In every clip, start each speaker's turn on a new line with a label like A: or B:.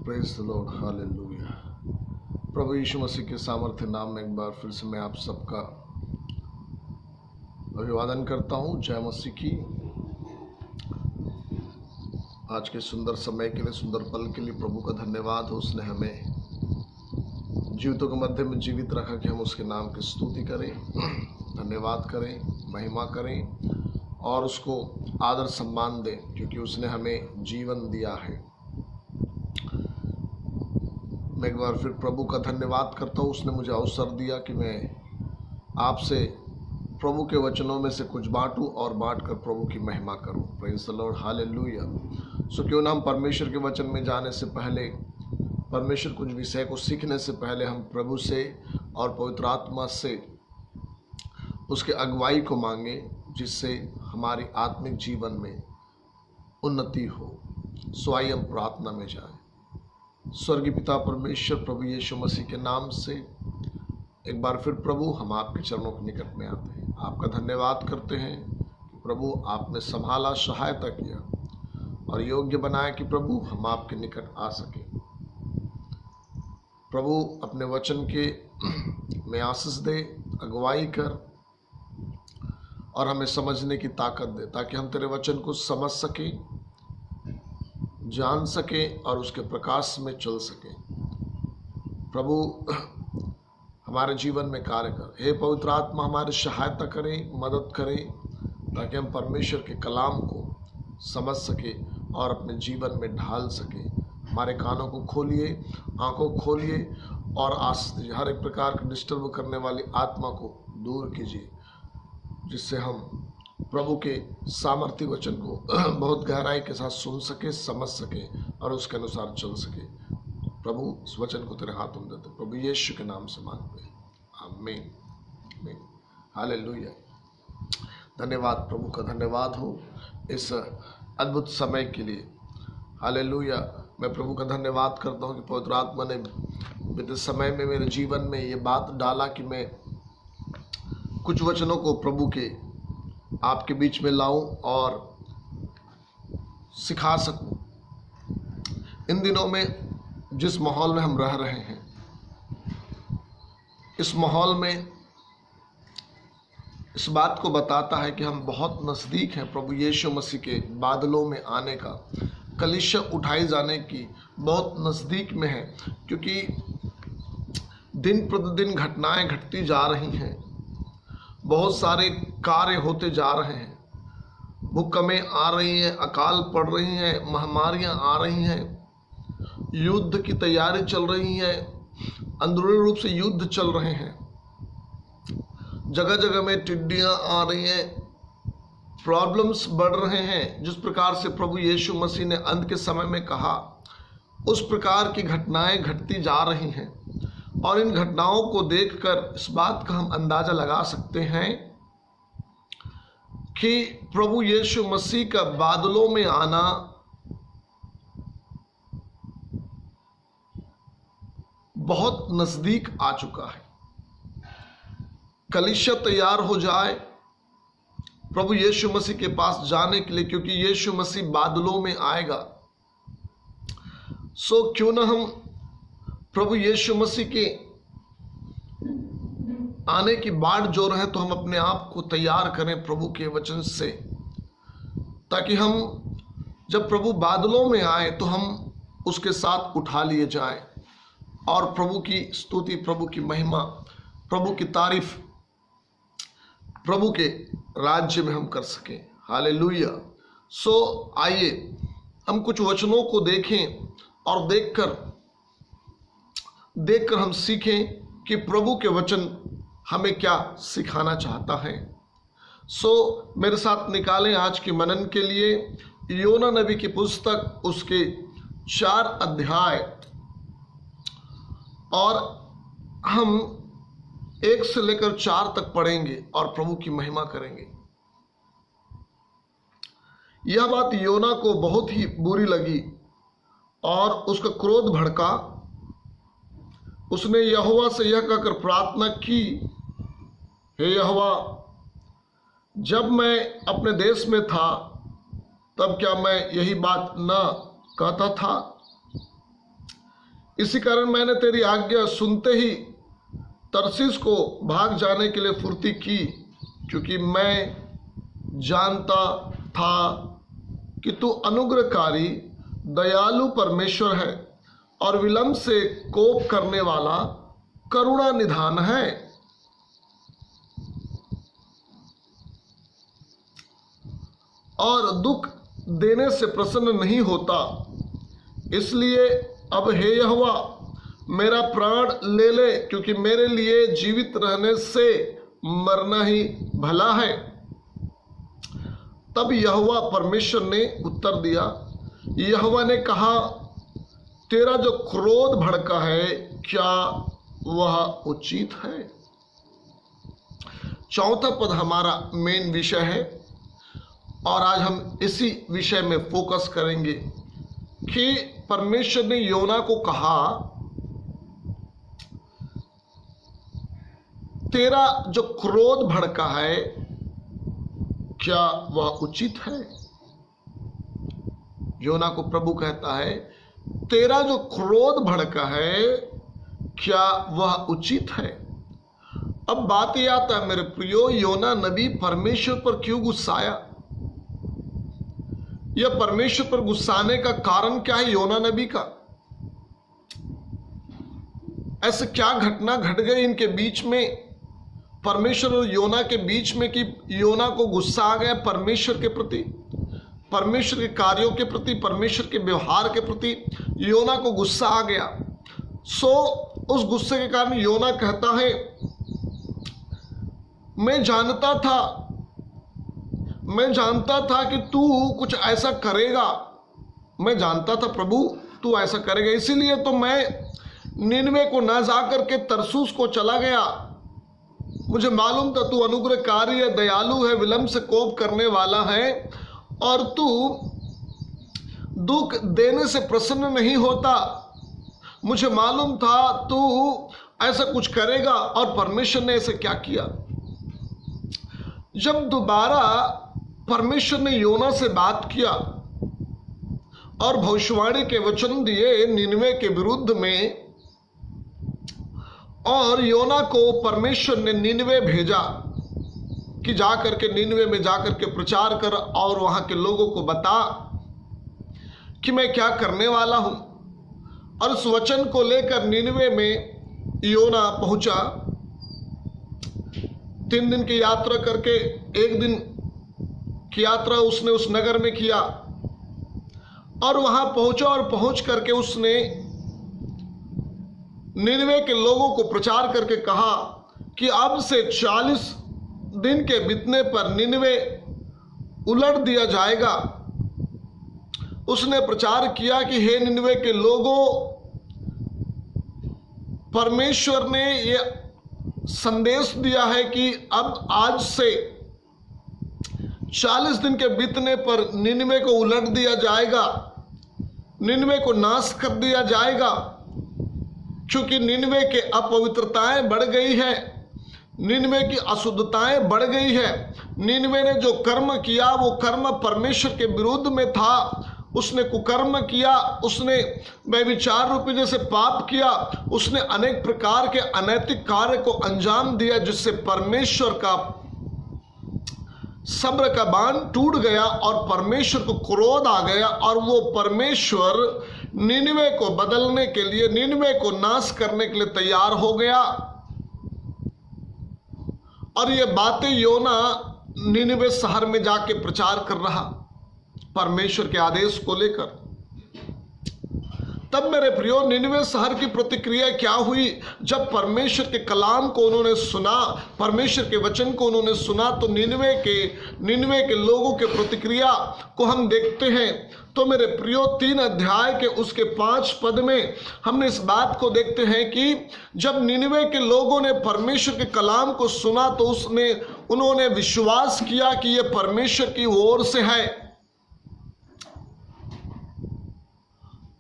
A: Praise the Lord, hallelujah. प्रभु यीशु मसीह के सामर्थ्य नाम में एक बार फिर से मैं आप सबका अभिवादन करता हूँ। जय मसीह की। आज के सुंदर समय के लिए, सुंदर पल के लिए प्रभु का धन्यवाद हो। उसने हमें जीवितों के मध्य में जीवित रखा कि हम उसके नाम की स्तुति करें, धन्यवाद करें, महिमा करें और उसको आदर सम्मान दें, क्योंकि उसने हमें जीवन दिया है। मैं एक बार फिर प्रभु का धन्यवाद करता हूँ। उसने मुझे अवसर दिया कि मैं आपसे प्रभु के वचनों में से कुछ बांटूं और बांटकर प्रभु की महिमा करूं। Praise the Lord, hallelujah. सो क्यों ना हम परमेश्वर के वचन में जाने से पहले, परमेश्वर कुछ विषय को सीखने से पहले हम प्रभु से और पवित्र आत्मा से उसके अगुवाई को मांगे, जिससे हमारी आत्मिक जीवन में उन्नति हो। सो आइए हम प्रार्थना में जाएं। स्वर्गीय पिता परमेश्वर, प्रभु यीशु मसीह के नाम से एक बार फिर प्रभु हम आपके चरणों के निकट में आते हैं। आपका धन्यवाद करते हैं कि प्रभु आपने संभाला, सहायता किया और योग्य बनाया कि प्रभु हम आपके निकट आ सके। प्रभु अपने वचन के में आशीष दे, अगुवाई कर और हमें समझने की ताकत दे, ताकि हम तेरे वचन को समझ सकें, जान सके और उसके प्रकाश में चल सके। प्रभु हमारे जीवन में कार्य कर। हे पवित्र आत्मा, हमारी सहायता करें, मदद करें, ताकि हम परमेश्वर के कलाम को समझ सके और अपने जीवन में ढाल सके। हमारे कानों को खोलिए, आंखों को खोलिए और हर एक प्रकार के डिस्टर्ब करने वाली आत्मा को दूर कीजिए, जिससे हम प्रभु के सामर्थ्य वचन को बहुत गहराई के साथ सुन सके, समझ सके और उसके अनुसार चल सके। प्रभु इस वचन को तेरे हाथों में देते प्रभु यीशु के नाम से मांगते हैं, आमीन, आमीन, हालेलुया। धन्यवाद, प्रभु का धन्यवाद हो इस अद्भुत समय के लिए, हालेलुया। मैं प्रभु का धन्यवाद करता हूँ कि पवित्र आत्मा ने बीते समय में मेरे जीवन में ये बात डाला कि मैं कुछ वचनों को प्रभु के आपके बीच में लाऊं और सिखा सकूं। इन दिनों में जिस माहौल में हम रह रहे हैं, इस माहौल में इस बात को बताता है कि हम बहुत नज़दीक हैं प्रभु यीशु मसीह के बादलों में आने का, कलीसिया उठाए जाने की बहुत नज़दीक में है। क्योंकि दिन प्रतिदिन घटनाएं घटती जा रही हैं, बहुत सारे कार्य होते जा रहे हैं, भूकंपें आ रही हैं, अकाल पड़ रही हैं, महामारियां आ रही हैं, युद्ध की तैयारी चल रही है, अंदरूनी रूप से युद्ध चल रहे हैं, जगह जगह में टिड्डियां आ रही हैं, प्रॉब्लम्स बढ़ रहे हैं। जिस प्रकार से प्रभु यीशु मसीह ने अंत के समय में कहा, उस प्रकार की घटनाएं घटती जा रही हैं। और इन घटनाओं को देखकर इस बात का हम अंदाजा लगा सकते हैं कि प्रभु यीशु मसीह का बादलों में आना बहुत नजदीक आ चुका है। कलीसिया तैयार हो जाए प्रभु यीशु मसीह के पास जाने के लिए, क्योंकि यीशु मसीह बादलों में आएगा। सो क्यों ना हम प्रभु यीशु मसीह के आने की बाट जो रहे, तो हम अपने आप को तैयार करें प्रभु के वचन से, ताकि हम जब प्रभु बादलों में आए तो हम उसके साथ उठा लिए जाएं और प्रभु की स्तुति, प्रभु की महिमा, प्रभु की तारीफ, प्रभु के राज्य में हम कर सकें। हालेलुया। सो आइए हम कुछ वचनों को देखें और देखकर हम सीखें कि प्रभु के वचन हमें क्या सिखाना चाहता है। सो मेरे साथ निकालें आज के मनन के लिए योना नबी की पुस्तक, उसके 4 अध्याय, और हम 1 से लेकर 4 तक पढ़ेंगे और प्रभु की महिमा करेंगे। यह बात योना को बहुत ही बुरी लगी और उसका क्रोध भड़का। उसने यहोवा से यह कहकर प्रार्थना की, हे यहोवा, जब मैं अपने देश में था तब क्या मैं यही बात न कहता था? इसी कारण मैंने तेरी आज्ञा सुनते ही तरसीस को भाग जाने के लिए फुर्ती की, क्योंकि मैं जानता था कि तू अनुग्रहकारी दयालु परमेश्वर है और विलंब से कोप करने वाला करुणा निधान है। और दुख देने से प्रसन्न नहीं होता। इसलिए अब हे यहोवा मेरा प्राण ले ले, क्योंकि मेरे लिए जीवित रहने से मरना ही भला है। तब यहोवा परमेश्वर ने उत्तर दिया, यहोवा ने कहा, तेरा जो क्रोध भड़का है क्या वह उचित है? चौथा पद हमारा मेन विषय है और आज हम इसी विषय में फोकस करेंगे कि परमेश्वर ने योना को कहा, तेरा जो क्रोध भड़का है क्या वह उचित है? योना को प्रभु कहता है, तेरा जो क्रोध भड़का है क्या वह उचित है? अब बात यह आता है मेरे प्रियो, योना नबी परमेश्वर पर क्यों गुस्साया? यह परमेश्वर पर गुस्साने का कारण क्या है योना नबी का? ऐसे क्या घटना घट गई इनके बीच में, परमेश्वर और योना के बीच में, कि योना को गुस्सा आ गया परमेश्वर के प्रति, परमेश्वर के कार्यों के प्रति, परमेश्वर के व्यवहार के प्रति योना को गुस्सा आ गया। उस गुस्से के कारण योना कहता है, मैं जानता था कि तू कुछ ऐसा करेगा, मैं जानता था प्रभु तू ऐसा करेगा, इसीलिए तो मैं निनवे को ना जाकर के तरसूस को चला गया। मुझे मालूम था तू अनुग्रहकारी है, दयालु है, विलंब से कोप करने वाला है और तू दुख देने से प्रसन्न नहीं होता। मुझे मालूम था तू ऐसा कुछ करेगा और परमेश्वर ने ऐसे क्या किया? जब दोबारा परमेश्वर ने योना से बात किया और भविष्यवाणी के वचन दिए निनवे के विरुद्ध में, और योना को परमेश्वर ने निनवे भेजा कि जाकर के निनवे में जाकर के प्रचार कर और वहां के लोगों को बता कि मैं क्या करने वाला हूं। और उस वचन को लेकर निनवे में योना पहुंचा। 3 दिन की यात्रा करके 1 दिन की यात्रा उसने उस नगर में किया और वहां पहुंचा और पहुंच करके उसने निनवे के लोगों को प्रचार करके कहा कि अब से 40 दिन के बीतने पर निनवे उलट दिया जाएगा। उसने प्रचार किया कि हे निनवे के लोगों, परमेश्वर ने यह संदेश दिया है कि अब आज से 40 दिन के बीतने पर निनवे को उलट दिया जाएगा, निनवे को नाश कर दिया जाएगा, क्योंकि निनवे के अपवित्रताएं बढ़ गई है, निनवे की अशुद्धताएं बढ़ गई है। निनवे ने जो कर्म किया वो कर्म परमेश्वर के विरुद्ध में था। उसने कुकर्म किया, उसने व्यभिचार रूपी जैसे पाप किया, उसने अनेक प्रकार के अनैतिक कार्य को अंजाम दिया, जिससे परमेश्वर का सब्र का बांध टूट गया और परमेश्वर को क्रोध आ गया और वो परमेश्वर निनवे को बदलने के लिए, निनवे को नाश करने के लिए तैयार हो गया। और ये बातें योना निनवे शहर में जाके प्रचार कर रहा परमेश्वर के आदेश को लेकर। तब मेरे प्रियो, निनवे शहर की प्रतिक्रिया क्या हुई? जब परमेश्वर के कलाम को उन्होंने सुना, परमेश्वर के वचन को उन्होंने सुना, तो निनवे के लोगों के प्रतिक्रिया को हम देखते हैं। तो मेरे प्रियो, 3 अध्याय के उसके 5 पद में हमने इस बात को देखते हैं कि जब निनवे के लोगों ने परमेश्वर के कलाम को सुना तो उन्होंने विश्वास किया कि यह परमेश्वर की ओर से है,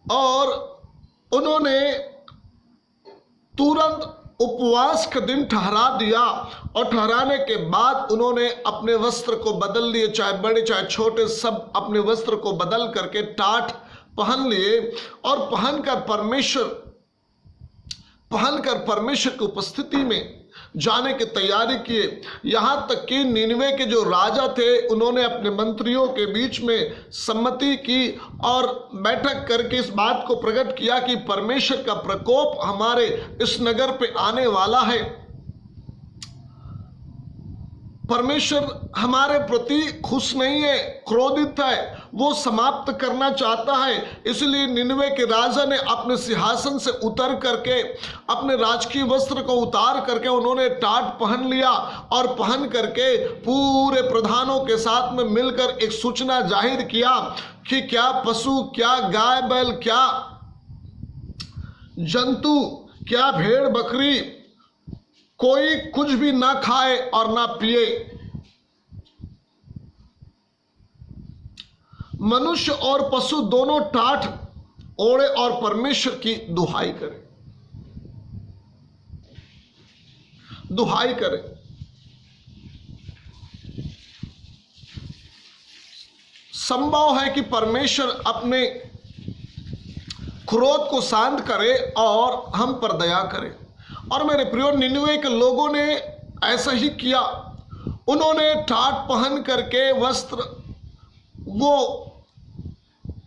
A: और उन्होंने तुरंत उपवास का दिन ठहरा दिया। और ठहराने के बाद उन्होंने अपने वस्त्र को बदल लिए, चाहे बड़े चाहे छोटे, सब अपने वस्त्र को बदल करके टाट पहन लिए और पहनकर परमेश्वर पहनकर परमेश्वर की उपस्थिति में जाने की तैयारी किए। यहां तक कि निनवे के जो राजा थे उन्होंने अपने मंत्रियों के बीच में सम्मति की और बैठक करके इस बात को प्रकट किया कि परमेश्वर का प्रकोप हमारे इस नगर पे आने वाला है। परमेश्वर हमारे प्रति खुश नहीं है, क्रोधित है, वो समाप्त करना चाहता है। इसलिए निनवे के राजा ने अपने सिंहासन से उतर करके अपने राजकीय वस्त्र को उतार करके उन्होंने टाट पहन लिया और पहन करके पूरे प्रधानों के साथ में मिलकर एक सूचना जाहिर किया कि क्या पशु, क्या गाय बैल, क्या जंतु, क्या भेड़ बकरी, कोई कुछ भी ना खाए और ना पिए। मनुष्य और पशु दोनों टाट ओढ़े और परमेश्वर की दुहाई करें, दुहाई करें। संभव है कि परमेश्वर अपने क्रोध को शांत करे और हम पर दया करे। और मेरे प्रियो, निनवे के लोगों ने ऐसा ही किया। उन्होंने टाट पहन करके वस्त्र, वो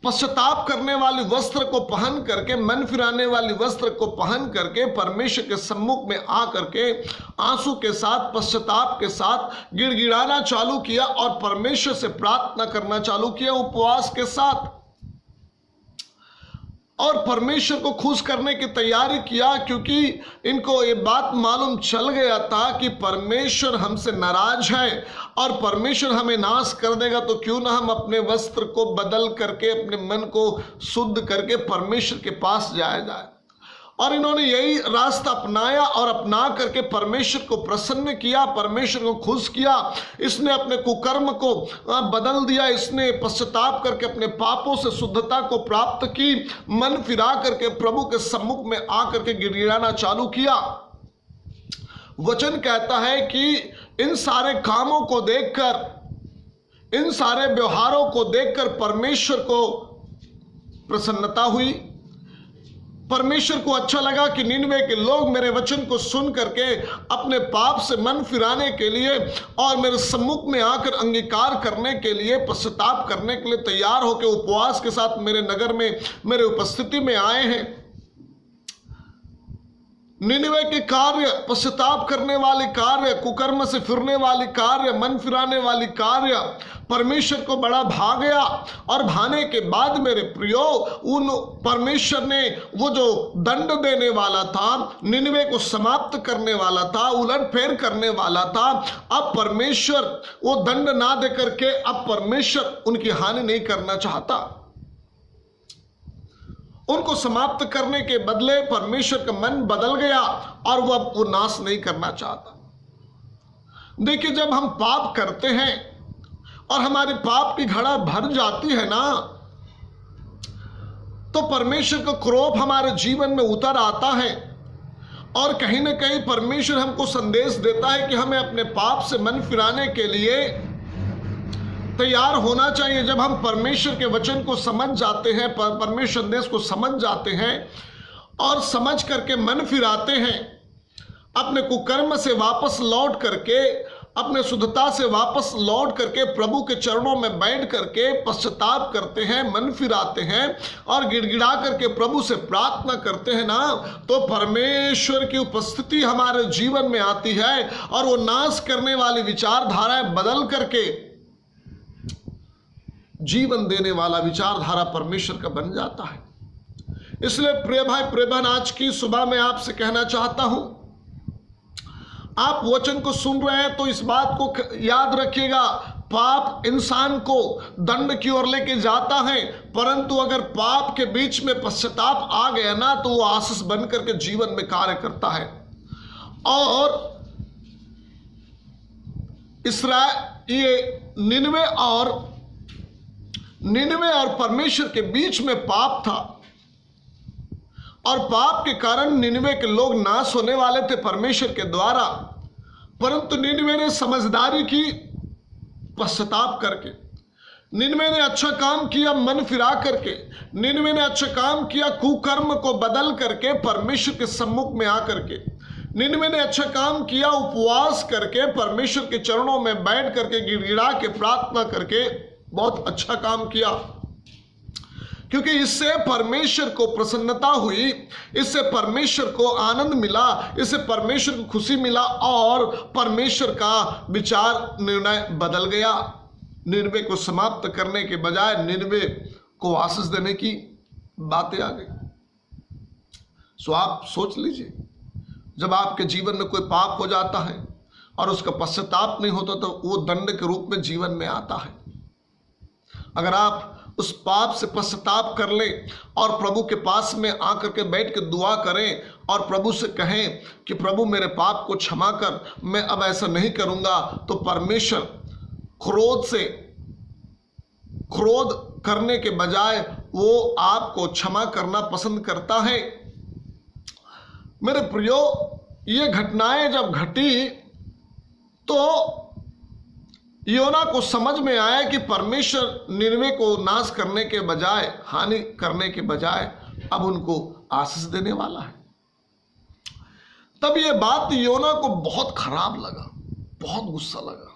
A: पश्चाताप करने वाली वस्त्र को पहन करके, मन फिराने वाली वस्त्र को पहन करके परमेश्वर के सम्मुख में आ करके आंसू के साथ, पश्चाताप के साथ गिड़गिड़ाना चालू किया और परमेश्वर से प्रार्थना करना चालू किया उपवास के साथ, और परमेश्वर को खुश करने की तैयारी किया, क्योंकि इनको ये बात मालूम चल गया था कि परमेश्वर हमसे नाराज है और परमेश्वर हमें नाश कर देगा। तो क्यों ना हम अपने वस्त्र को बदल करके, अपने मन को शुद्ध करके परमेश्वर के पास जाया जाए। और इन्होंने यही रास्ता अपनाया और अपना करके परमेश्वर को प्रसन्न किया, परमेश्वर को खुश किया। इसने अपने कुकर्म को बदल दिया, इसने पश्चाताप करके अपने पापों से शुद्धता को प्राप्त की, मन फिरा करके प्रभु के सम्मुख में आकर के गिड़गिड़ाना चालू किया। वचन कहता है कि इन सारे कामों को देखकर, इन सारे व्यवहारों को देखकर परमेश्वर को प्रसन्नता हुई। परमेश्वर को अच्छा लगा कि निनवे के लोग मेरे वचन को सुन करके अपने पाप से मन फिराने के लिए और मेरे सम्मुख में आकर अंगीकार करने के लिए, पश्चाताप करने के लिए तैयार होकर उपवास के साथ मेरे नगर में, मेरे उपस्थिति में आए हैं। निनवे के कार्य, पश्चाताप करने वाले कार्य, कुकर्म से फिरने वाली कार्य, मन फिराने वाली कार्य परमेश्वर को बड़ा भा गया। और भाने के बाद मेरे प्रियो, उन परमेश्वर ने वो जो दंड देने वाला था, निनवे को समाप्त करने वाला था, उलट फेर करने वाला था, अब परमेश्वर वो दंड ना दे करके अब परमेश्वर उनकी हानि नहीं करना चाहता। उनको समाप्त करने के बदले परमेश्वर का मन बदल गया और वो अब वो नाश नहीं करना चाहता। देखिए, जब हम पाप करते हैं और हमारे पाप की घड़ा भर जाती है ना, तो परमेश्वर का क्रोध हमारे जीवन में उतर आता है और कहीं ना कहीं परमेश्वर हमको संदेश देता है कि हमें अपने पाप से मन फिराने के लिए तैयार होना चाहिए। जब हम परमेश्वर के वचन को समझ जाते हैं, परमेश्वर संदेश को समझ जाते हैं और समझ करके मन फिराते हैं, अपने कुकर्म से वापस लौट करके, अपने शुद्धता से वापस लौट करके प्रभु के चरणों में बैठ करके पश्चाताप करते हैं, मन फिराते हैं और गिड़गिड़ा करके प्रभु से प्रार्थना करते हैं ना, तो परमेश्वर की उपस्थिति हमारे जीवन में आती है और वो नाश करने वाली विचारधाराएं बदल करके जीवन देने वाला विचारधारा परमेश्वर का बन जाता है। इसलिए प्रिय भाई, प्रिय बहन, आज की सुबह में आपसे कहना चाहता हूं, आप वचन को सुन रहे हैं तो इस बात को याद रखिएगा, पाप इंसान को दंड की ओर लेके जाता है, परंतु अगर पाप के बीच में पश्चाताप आ गया ना, तो वो आशीष बन करके जीवन में कार्य करता है। और ये निनवे और परमेश्वर के बीच में पाप था और पाप के कारण निनवे के लोग नाश होने वाले थे परमेश्वर के द्वारा, परंतु निनवे ने समझदारी की पश्चाताप करके, निनवे ने अच्छा काम किया मन फिरा करके, निनवे ने अच्छा काम किया कुकर्म को बदल करके, परमेश्वर के सम्मुख में आकर के। निनवे ने अच्छा काम किया उपवास करके, परमेश्वर के चरणों में बैठ करके, गिड़गिड़ा के प्रार्थना करके, बहुत अच्छा काम किया, क्योंकि इससे परमेश्वर को प्रसन्नता हुई, इससे परमेश्वर को आनंद मिला, इससे परमेश्वर को खुशी मिला और परमेश्वर का विचार निर्णय बदल गया। निनवे को समाप्त करने के बजाय निनवे को आशीष देने की बातें आ गई। सो आप सोच लीजिए, जब आपके जीवन में कोई पाप हो जाता है और उसका पश्चाताप नहीं होता तो वो दंड के रूप में जीवन में आता है। अगर आप उस पाप से पश्चाताप कर ले और प्रभु के पास में आकर के बैठ के दुआ करें और प्रभु से कहें कि प्रभु मेरे पाप को क्षमा कर, मैं अब ऐसा नहीं करूंगा, तो परमेश्वर क्रोध करने के बजाय वो आपको क्षमा करना पसंद करता है। मेरे प्रियो, ये घटनाएं जब घटी तो योना को समझ में आया कि परमेश्वर निनवे को नाश करने के बजाय, हानि करने के बजाय अब उनको आशीष देने वाला है। तब ये बात योना को बहुत खराब लगा, बहुत गुस्सा लगा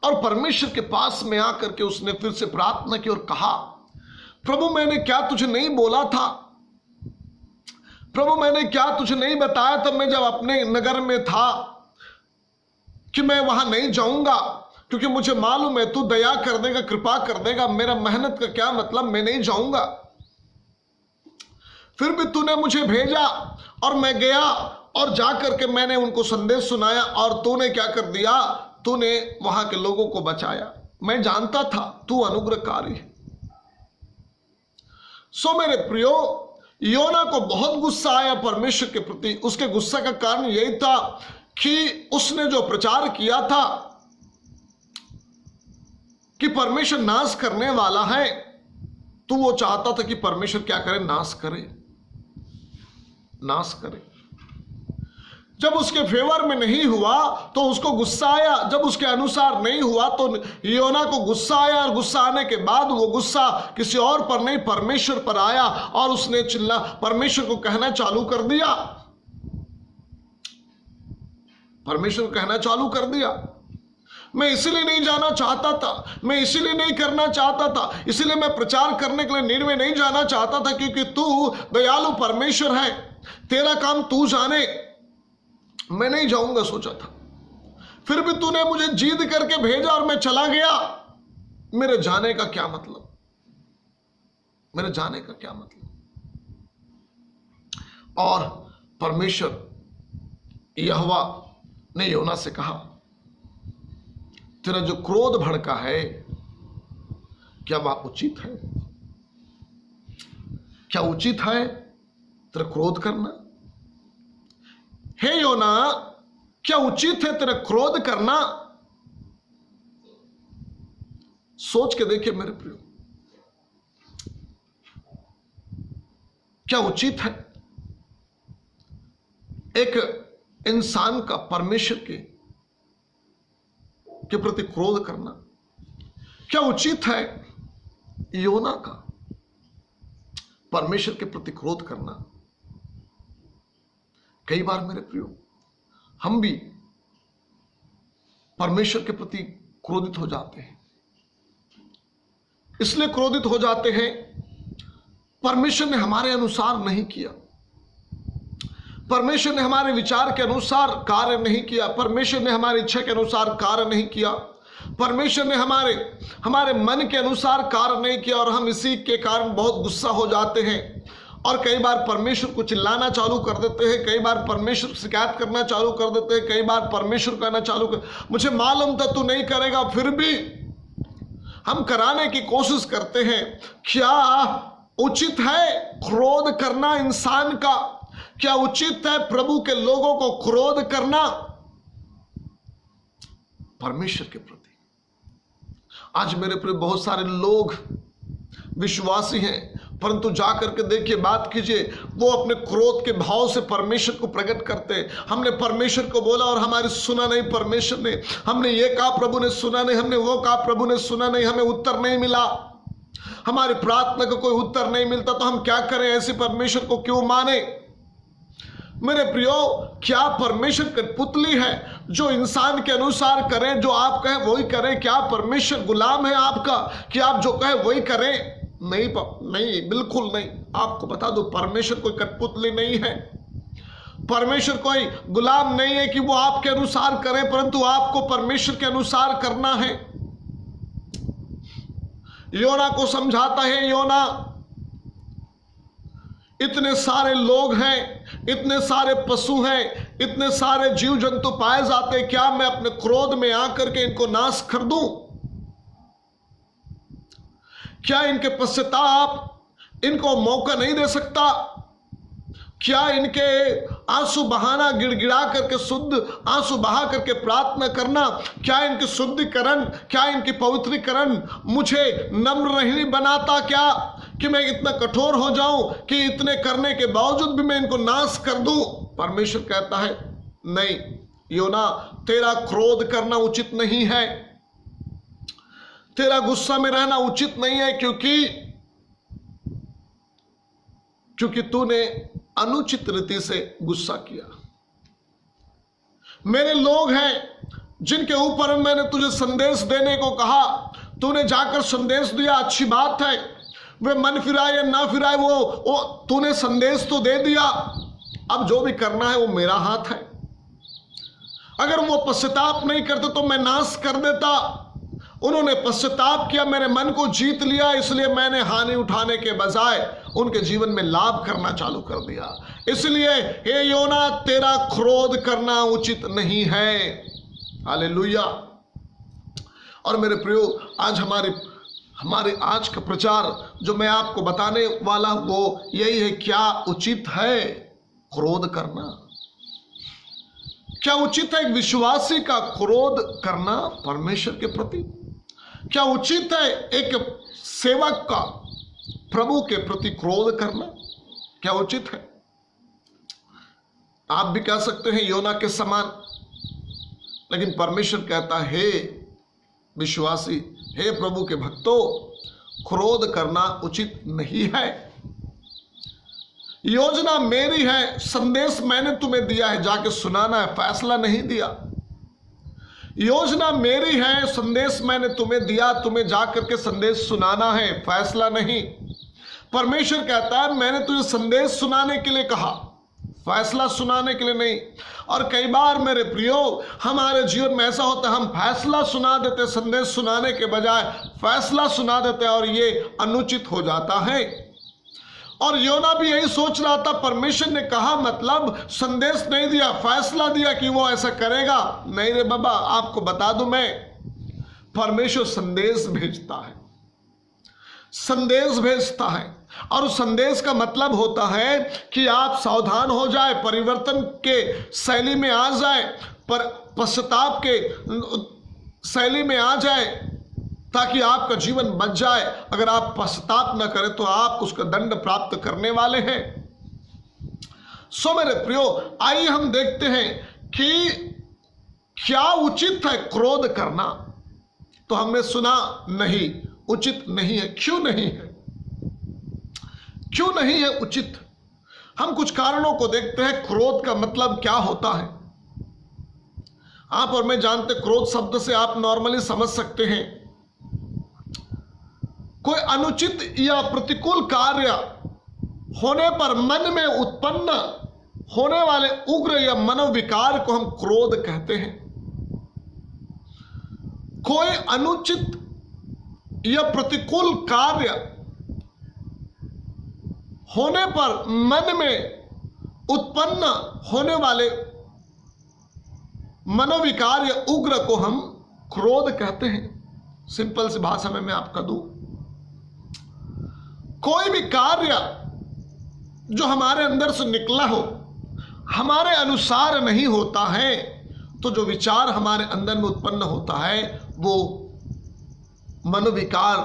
A: और परमेश्वर के पास में आकर के उसने फिर से प्रार्थना की और कहा, प्रभु मैंने क्या तुझे नहीं बोला था? प्रभु मैंने क्या तुझे नहीं बताया था? मैं जब अपने नगर में था कि मैं वहां नहीं जाऊंगा, क्योंकि मुझे मालूम है तू दया कर देगा, कृपा कर देगा, मेरा मेहनत का क्या मतलब, मैं नहीं जाऊंगा। फिर भी तूने मुझे भेजा और मैं गया और जाकर के मैंने उनको संदेश सुनाया और तूने क्या कर दिया? तूने वहां के लोगों को बचाया। मैं जानता था तू अनुग्रहकारी है। सो मेरे प्रियो, योना को बहुत गुस्सा आया परमेश्वर के प्रति। उसके गुस्सा का कारण यही था कि उसने जो प्रचार किया था कि परमेश्वर नाश करने वाला है, तो वो चाहता था कि परमेश्वर क्या करे? नाश करे, नाश करे। जब उसके फेवर में नहीं हुआ तो उसको गुस्सा आया, जब उसके अनुसार नहीं हुआ तो योना को गुस्सा आया और गुस्सा आने के बाद वो गुस्सा किसी और पर नहीं, परमेश्वर पर आया और उसने परमेश्वर को कहना चालू कर दिया, परमेश्वर को कहना चालू कर दिया, मैं इसीलिए नहीं जाना चाहता था, मैं इसीलिए नहीं करना चाहता था, इसीलिए मैं प्रचार करने के लिए निनवे नहीं जाना चाहता था, क्योंकि तू दयालु परमेश्वर है, तेरा काम तू जाने, मैं नहीं जाऊंगा सोचा था। फिर भी तूने मुझे जीद करके भेजा और मैं चला गया। मेरे जाने का क्या मतलब? मेरे जाने का क्या मतलब? और परमेश्वर यहोवा ने योना से कहा, तेरा जो क्रोध भड़का है क्या वह उचित है? क्या उचित है तेरा क्रोध करना? हे योना, क्या उचित है तेरा क्रोध करना? सोच के देखिए मेरे प्रियो, क्या उचित है एक इंसान का परमेश्वर के प्रति क्रोध करना? क्या उचित है योना का परमेश्वर के प्रति क्रोध करना? कई बार मेरे प्रियो, हम भी परमेश्वर के प्रति क्रोधित हो जाते हैं। इसलिए क्रोधित हो जाते हैं, परमेश्वर ने हमारे अनुसार नहीं किया, परमेश्वर ने हमारे विचार के अनुसार कार्य नहीं किया, परमेश्वर ने हमारी इच्छा के अनुसार कार्य नहीं किया, परमेश्वर ने हमारे मन के अनुसार कार्य नहीं किया और हम इसी के कारण बहुत गुस्सा हो जाते हैं और कई बार परमेश्वर को चिल्लाना चालू कर देते हैं, कई बार परमेश्वर शिकायत करना चालू कर देते हैं, कई बार परमेश्वर कहना चालू कर, मुझे मालूम था तू नहीं करेगा, फिर भी हम कराने की कोशिश करते हैं। क्या उचित है क्रोध करना इंसान का? क्या उचित है प्रभु के लोगों को क्रोध करना परमेश्वर के प्रति? आज मेरे प्रिय बहुत सारे लोग विश्वासी हैं, परंतु जाकर के देखिए, बात कीजिए, वो अपने क्रोध के भाव से परमेश्वर को प्रकट करते। हमने परमेश्वर को बोला और हमारी सुना नहीं परमेश्वर ने, हमने ये कहा प्रभु ने सुना नहीं, हमने वो कहा प्रभु ने सुना नहीं, हमें उत्तर नहीं मिला, हमारी प्रार्थना का कोई उत्तर नहीं मिलता, तो हम क्या करें? ऐसे परमेश्वर को क्यों माने? मेरे प्रियो, क्या परमेश्वर कठपुतली है जो इंसान के अनुसार करें, जो आप कहें वही करें? क्या परमेश्वर गुलाम है आपका कि आप जो कहे वही करें? नहीं, नहीं, बिल्कुल नहीं। आपको बता दो, परमेश्वर कोई कठपुतली नहीं है, परमेश्वर कोई गुलाम नहीं है कि वो आपके अनुसार करे, परंतु आपको परमेश्वर के अनुसार करना है। योना को समझाता है, योना, इतने सारे लोग हैं, इतने सारे पशु हैं, इतने सारे जीव जंतु पाए जाते हैं, क्या मैं अपने क्रोध में आकर के इनको नाश कर दूं? क्या इनके पश्चाताप इनको मौका नहीं दे सकता? क्या इनके आंसू बहाना, गिड़गिड़ा करके शुद्ध आंसू बहा करके प्रार्थना करना, क्या इनके शुद्धिकरण, क्या इनकी पवित्रीकरण मुझे नम्र नहीं बनाता? क्या कि मैं इतना कठोर हो जाऊं कि इतने करने के बावजूद भी मैं इनको नाश कर दूं? परमेश्वर कहता है, नहीं योना, तेरा क्रोध करना उचित नहीं है, तेरा गुस्सा में रहना उचित नहीं है, क्योंकि तूने अनुचित रीति से गुस्सा किया। मेरे लोग हैं जिनके ऊपर मैंने तुझे संदेश देने को कहा, तूने जाकर संदेश दिया, अच्छी बात है, वे मन फिराए या ना फिराए, वो तूने संदेश तो दे दिया, अब जो भी करना है वो मेरा हाथ है। अगर वो पश्चाताप नहीं करते तो मैं नाश कर देता। उन्होंने पश्चाताप किया, मेरे मन को जीत लिया, इसलिए मैंने हानि उठाने के बजाय उनके जीवन में लाभ करना चालू कर दिया। इसलिए हे योना, तेरा क्रोध करना उचित नहीं है। हालेलुया। और मेरे प्रियो, आज हमारे आज का प्रचार जो मैं आपको बताने वाला वो यही है, क्या उचित है क्रोध करना? क्या उचित है एक विश्वासी का क्रोध करना परमेश्वर के प्रति? क्या उचित है एक सेवक का प्रभु के प्रति क्रोध करना? क्या उचित है? आप भी कह सकते हैं योना के समान, लेकिन परमेश्वर कहता है, हे विश्वासी, हे प्रभु के भक्तों, क्रोध करना उचित नहीं है। योजना मेरी है, संदेश मैंने तुम्हें दिया है, जाके सुनाना है, फैसला नहीं दिया। योजना मेरी है, संदेश मैंने तुम्हें दिया, तुम्हें जाकर के संदेश सुनाना है, फैसला नहीं। परमेश्वर कहता है, मैंने तुझे संदेश सुनाने के लिए कहा, फैसला सुनाने के लिए नहीं। और कई बार मेरे प्रियो, हमारे जीवन में ऐसा होता है, हम फैसला सुना देते, संदेश सुनाने के बजाय फैसला सुना देते, और ये अनुचित हो जाता है। और योना भी यही सोच रहा था, परमेश्वर ने कहा मतलब संदेश नहीं दिया, फैसला दिया कि वो ऐसा करेगा। नहीं रे बाबा, आपको बता दूं मैं, परमेश्वर संदेश भेजता है, संदेश भेजता है, और उस संदेश का मतलब होता है कि आप सावधान हो जाए, परिवर्तन के शैली में आ जाए, पर पश्चाताप के शैली में आ जाए, ताकि आपका जीवन बच जाए। अगर आप पश्चाताप न करें तो आप उसका दंड प्राप्त करने वाले हैं। सो मेरे प्रियो, आइए हम देखते हैं कि क्या उचित है क्रोध करना। तो हमने सुना नहीं, उचित नहीं है। क्यों नहीं है? क्यों नहीं है उचित? हम कुछ कारणों को देखते हैं। क्रोध का मतलब क्या होता है? आप और मैं जानते, क्रोध शब्द से आप नॉर्मली समझ सकते हैं कोई अनुचित या प्रतिकूल कार्य होने पर मन में उत्पन्न होने वाले उग्र या मनोविकार को हम क्रोध कहते हैं। कोई अनुचित या प्रतिकूल कार्य होने पर मन में उत्पन्न होने वाले मनोविकार या उग्र को हम क्रोध कहते हैं। सिंपल सी भाषा में मैं आपका दूं, कोई भी कार्य जो हमारे अंदर से निकला हो, हमारे अनुसार नहीं होता है, तो जो विचार हमारे अंदर में उत्पन्न होता है वो मनोविकार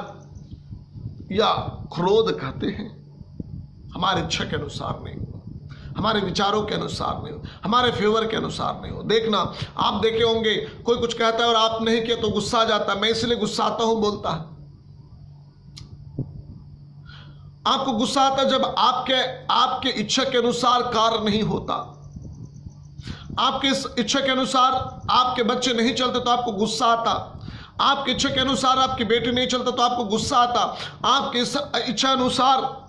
A: या क्रोध कहते हैं। हमारे इच्छा के अनुसार नहीं हो, हमारे विचारों के अनुसार नहीं हो, हमारे फेवर के अनुसार नहीं हो। देखना, आप देखे होंगे कोई कुछ कहता है और आप नहीं किया तो गुस्सा आ जाता है, मैं इसलिए गुस्सा आता हूं बोलता है। आपको गुस्सा आता है जब आपके इच्छा के अनुसार कार्य नहीं होता, आपके इच्छा के अनुसार आपके बच्चे नहीं चलते तो आपको गुस्सा आता, आपकी इच्छा के अनुसार आपकी बेटी नहीं चलता तो आपको गुस्सा आता, आपकी इच्छा अनुसार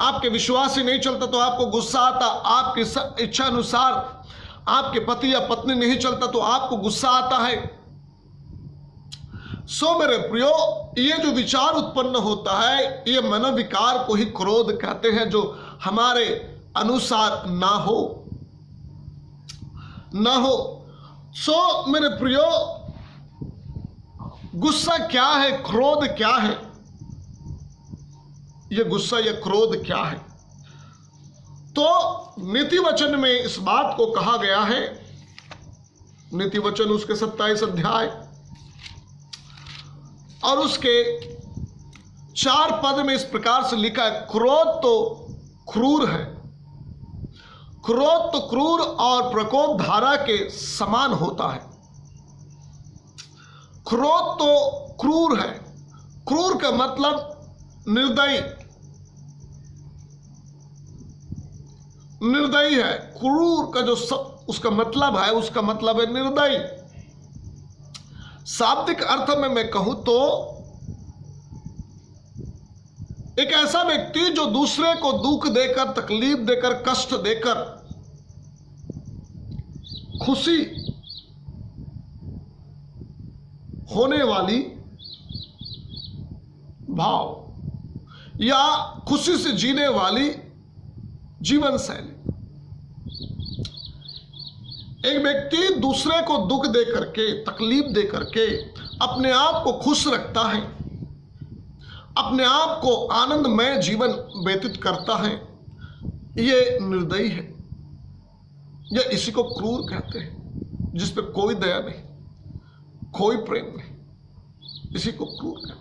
A: आपके विश्वासी नहीं चलता तो आपको गुस्सा आता, आपकी इच्छा अनुसार आपके पति या पत्नी नहीं चलता तो आपको गुस्सा आता है। सो मेरे प्रियो, ये जो विचार उत्पन्न होता है ये मनोविकार को ही क्रोध कहते हैं, जो हमारे अनुसार ना हो। सो मेरे प्रियो, गुस्सा क्या है, क्रोध क्या है, ये गुस्सा या क्रोध क्या है? तो नीति वचन में इस बात को कहा गया है, नीति वचन उसके 27 अध्याय और उसके 4 पद में इस प्रकार से लिखा है, क्रोध तो क्रूर है, क्रोध तो क्रूर और प्रकोप धारा के समान होता है। क्रोध तो क्रूर है, क्रूर का मतलब निर्दयी है। क्रूर का जो उसका मतलब है निर्दयी। शाब्दिक अर्थ में मैं कहूं तो एक ऐसा व्यक्ति जो दूसरे को दुख देकर, तकलीफ देकर, कष्ट देकर खुशी होने वाली भाव या खुशी से जीने वाली जीवन शैली। एक व्यक्ति दूसरे को दुख दे करके, तकलीफ दे करके अपने आप को खुश रखता है, अपने आप को आनंदमय जीवन व्यतीत करता है, ये निर्दयी है। या इसी को क्रूर कहते हैं, जिस पे कोई दया नहीं, कोई प्रेम नहीं, इसी को क्रूर कहते हैं।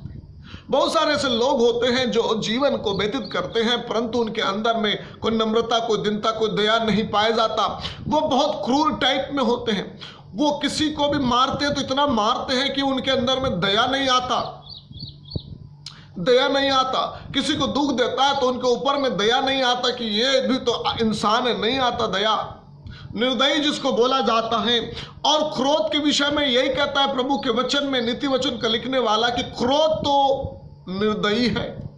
A: बहुत सारे ऐसे लोग होते हैं जो जीवन को व्यतीत करते हैं परंतु उनके अंदर में कोई नम्रता, कोई दीनता, कोई दया नहीं पाया जाता। वो बहुत क्रूर टाइप में होते हैं। वो किसी को भी मारते हैं तो इतना मारते हैं कि उनके अंदर में दया नहीं आता। किसी को दुख देता है तो उनके ऊपर में दया नहीं आता कि ये भी तो इंसान है, नहीं आता दया। निर्दयी जिसको बोला जाता है। और क्रोध के विषय में यही कहता है प्रभु के वचन में, नीति वचन का लिखने वाला, कि क्रोध तो निर्दयी है,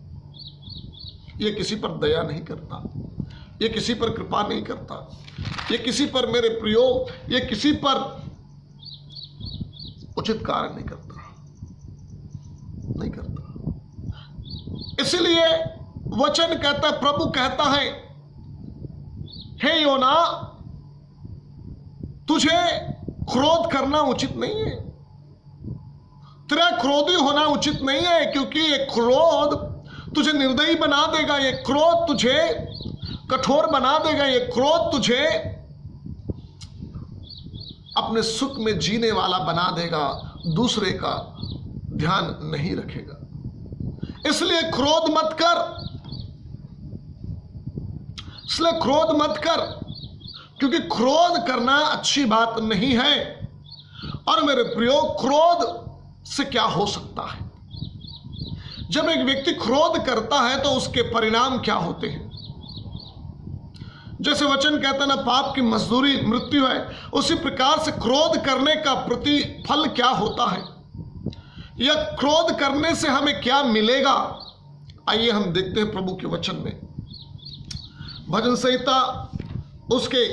A: ये किसी पर दया नहीं करता, ये किसी पर कृपा नहीं करता, ये किसी पर, मेरे प्रियो, ये किसी पर उचित कार्य नहीं करता। इसलिए वचन कहता है, प्रभु कहता है, हे योना, तुझे क्रोध करना उचित नहीं है, तेरा क्रोधी होना उचित नहीं है, क्योंकि ये क्रोध तुझे निर्दयी बना देगा, ये क्रोध तुझे कठोर बना देगा, ये क्रोध तुझे अपने सुख में जीने वाला बना देगा, दूसरे का ध्यान नहीं रखेगा। इसलिए क्रोध मत कर, क्योंकि क्रोध करना अच्छी बात नहीं है। और मेरे प्रियो, क्रोध से क्या हो सकता है? जब एक व्यक्ति क्रोध करता है तो उसके परिणाम क्या होते हैं? जैसे वचन कहता है ना, पाप की मजदूरी मृत्यु है, उसी प्रकार से क्रोध करने का प्रतिफल क्या होता है, या क्रोध करने से हमें क्या मिलेगा? आइए हम देखते हैं प्रभु के वचन में। भजन संहिता उसके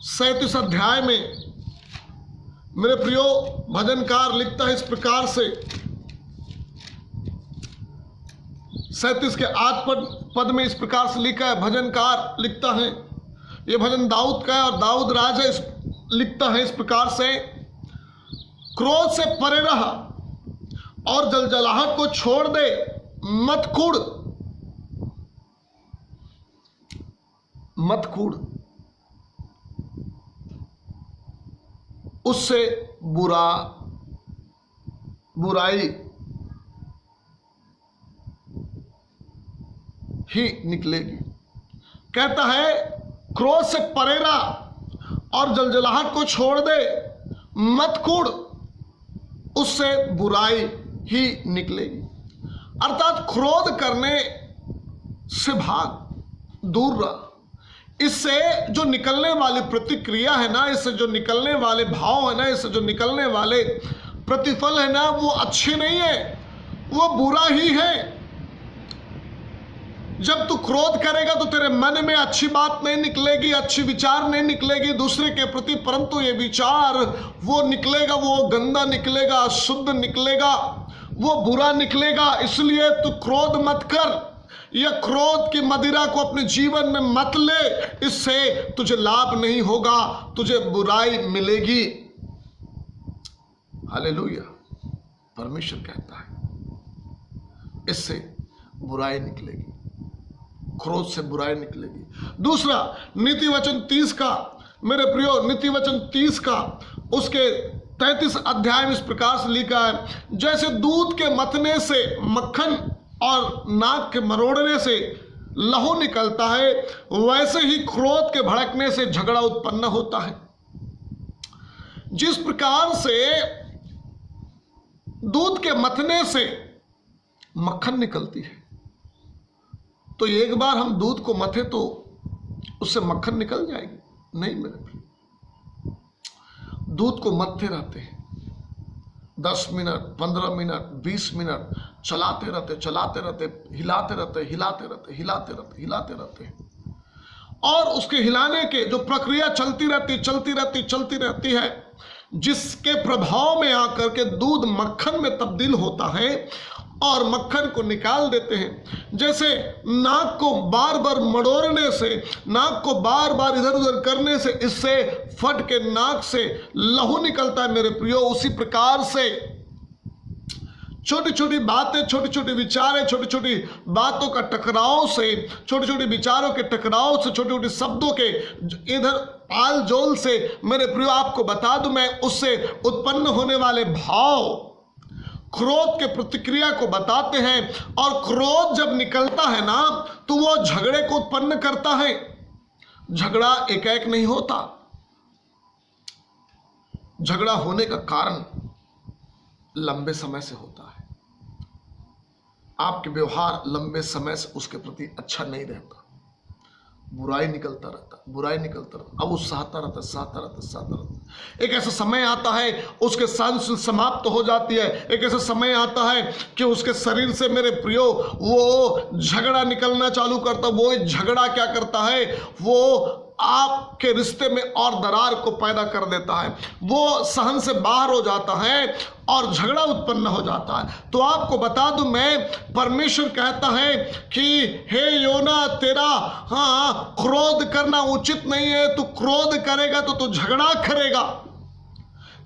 A: 37 अध्याय में मेरे प्रियो भजनकार लिखता है इस प्रकार से, 37 के 8 पद में इस प्रकार से लिखा है। भजनकार लिखता है, ये भजन दाऊद का है और दाऊद राजा लिखता है इस प्रकार से, क्रोध से परे रह और जलजलाहट को छोड़ दे, मत कूड़, उससे बुराई ही निकलेगी। कहता है क्रोध से परे रह और जलजलाहट को छोड़ दे, मत कूड़, उससे बुराई ही निकलेगी। अर्थात क्रोध करने से भाग, दूर रह। इससे जो निकलने वाली प्रतिक्रिया है ना, इससे जो निकलने वाले भाव है ना, इससे जो निकलने वाले प्रतिफल है ना, वो अच्छे नहीं है, वो बुरा ही है। जब तू क्रोध करेगा तो तेरे मन में अच्छी बात नहीं निकलेगी, अच्छी विचार नहीं निकलेगी दूसरे के प्रति, परंतु ये विचार वो निकलेगा, वो गंदा निकलेगा, अशुद्ध निकलेगा, वो बुरा निकलेगा। इसलिए तू क्रोध मत कर, या क्रोध की मदिरा को अपने जीवन में मत ले, इससे तुझे लाभ नहीं होगा, तुझे बुराई मिलेगी। हालेलुया। परमेश्वर कहता है इससे बुराई निकलेगी, क्रोध से बुराई निकलेगी। दूसरा, नीति वचन 30 का, मेरे प्रियो, नीति वचन 30 का उसके 33 अध्याय में इस प्रकार से लिखा है, जैसे दूध के मतने से मक्खन और नाक के मरोड़ने से लहू निकलता है, वैसे ही क्रोध के भड़कने से झगड़ा उत्पन्न होता है। जिस प्रकार से दूध के मतने से मक्खन निकलती है, तो एक बार हम दूध को मथे तो उससे मक्खन निकल जाएगी? नहीं मेरे प्रिय, दूध को मथते रहते हैं 10 मिनट, 15 मिनट, 20 मिनट, चलाते रहते, हिलाते रहते, और उसके हिलाने के जो प्रक्रिया चलती रहती है, जिसके प्रभाव में आकर के दूध मक्खन में तब्दील होता है और मक्खन को निकाल देते हैं। जैसे नाक को बार बार मड़ोड़ने से, नाक को बार बार इधर उधर करने से इससे फट के नाक से लहू निकलता है मेरे प्रियो, उसी प्रकार से छोटी छोटी बातें, छोटी छोटी विचारें, छोटी छोटी बातों का टकराव से, छोटे छोटे विचारों के टकराव से, छोटे छोटे शब्दों के इधर आल जोल से, मेरे प्रियो आपको बता दूं मैं, उससे उत्पन्न होने वाले भाव क्रोध के प्रतिक्रिया को बताते हैं। और क्रोध जब निकलता है ना, तो वो झगड़े को उत्पन्न करता है। झगड़ा एकाएक नहीं होता, झगड़ा होने का कारण लंबे समय से होता है। आपके व्यवहार लंबे समय से उसके प्रति अच्छा नहीं रहता, बुराई निकलता रहता, अब वो सहता रहता। एक ऐसा समय आता है उसके सांस समाप्त हो जाती है, एक ऐसा समय आता है कि उसके शरीर से मेरे प्रियो वो झगड़ा निकलना चालू करता। वो झगड़ा क्या करता है, वो आपके रिश्ते में और दरार को पैदा कर देता है, वो सहन से बाहर हो जाता है और झगड़ा उत्पन्न हो जाता है। तो आपको बता दूं मैं, परमेश्वर कहता है कि हे योना, तेरा क्रोध करना उचित नहीं है। तू क्रोध करेगा तो तू झगड़ा करेगा,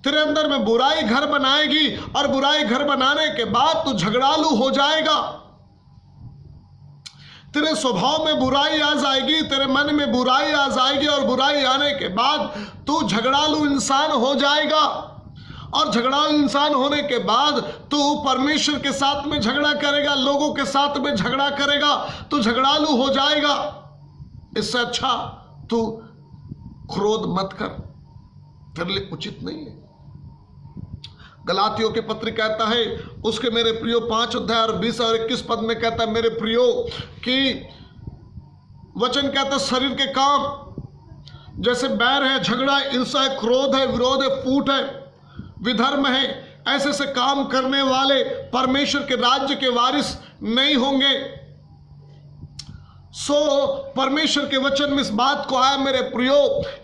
A: तेरे अंदर में बुराई घर बनाएगी और बुराई घर बनाने के बाद तू झगड़ालू हो जाएगा। तेरे स्वभाव में बुराई आ जाएगी, तेरे मन में बुराई आ जाएगी और बुराई आने के बाद तू झगड़ालू इंसान हो जाएगा। और झगड़ालू इंसान होने के बाद तू परमेश्वर के साथ में झगड़ा करेगा, लोगों के साथ में झगड़ा करेगा, तू झगड़ालू हो जाएगा। इससे अच्छा तू क्रोध मत कर, तेरे लिए उचित नहीं है। गलातियों के पत्र कहता है उसके मेरे प्रियो 5 अध्याय और 20 और 21 पद में कहता है मेरे प्रियो कि वचन कहता है शरीर के काम जैसे बैर है, झगड़ा, ईर्ष्या है, क्रोध है, विरोध है, फूट है, विधर्म है, ऐसे से काम करने वाले परमेश्वर के राज्य के वारिस नहीं होंगे। परमेश्वर के वचन में इस बात को आया मेरे प्रियो,